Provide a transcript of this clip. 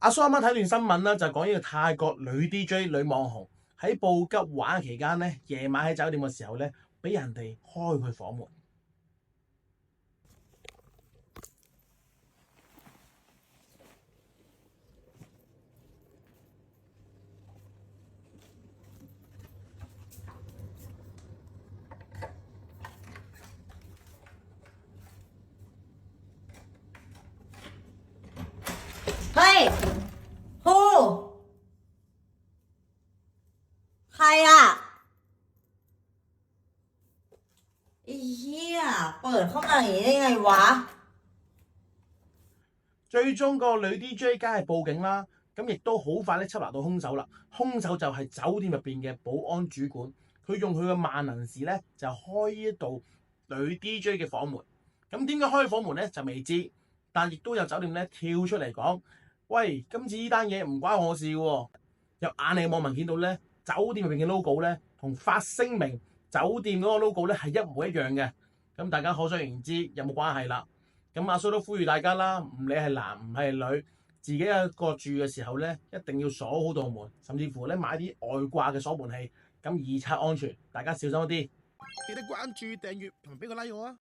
阿蘇啱啱睇段新聞啦，就講呢個泰國女 DJ 女網紅喺布吉玩期間咧，夜晚喺酒店嘅時候咧，俾人哋開佢房門。เฮ้ยฮู้ใครอ่ะไอ้เหี้ยเปิดเข้ามาอย่างนี้ได้ไงวะ最終個女 DJ 梗係報警啦，咁亦都好快咧緝拿到兇手啦。兇手就係酒店入邊嘅保安主管，佢用佢嘅萬能匙咧就開呢度女 DJ 嘅房門。咁點解開房門咧就未知，但亦都有酒店咧跳出嚟講：喂，今次呢單嘢唔關我事喎。有眼利嘅網民見到咧，酒店入邊嘅 logo 咧同發聲明酒店嗰個 logo 咧係一模一樣嘅。咁大家可想而知有冇關係啦。咁阿蘇都呼籲大家啦，唔理係男唔係女，自己一個住嘅時候咧，一定要鎖好道門，甚至乎咧買啲外掛嘅鎖門器，咁以策安全。大家小心一啲。記得關注、訂閱同埋俾個 like 我啊！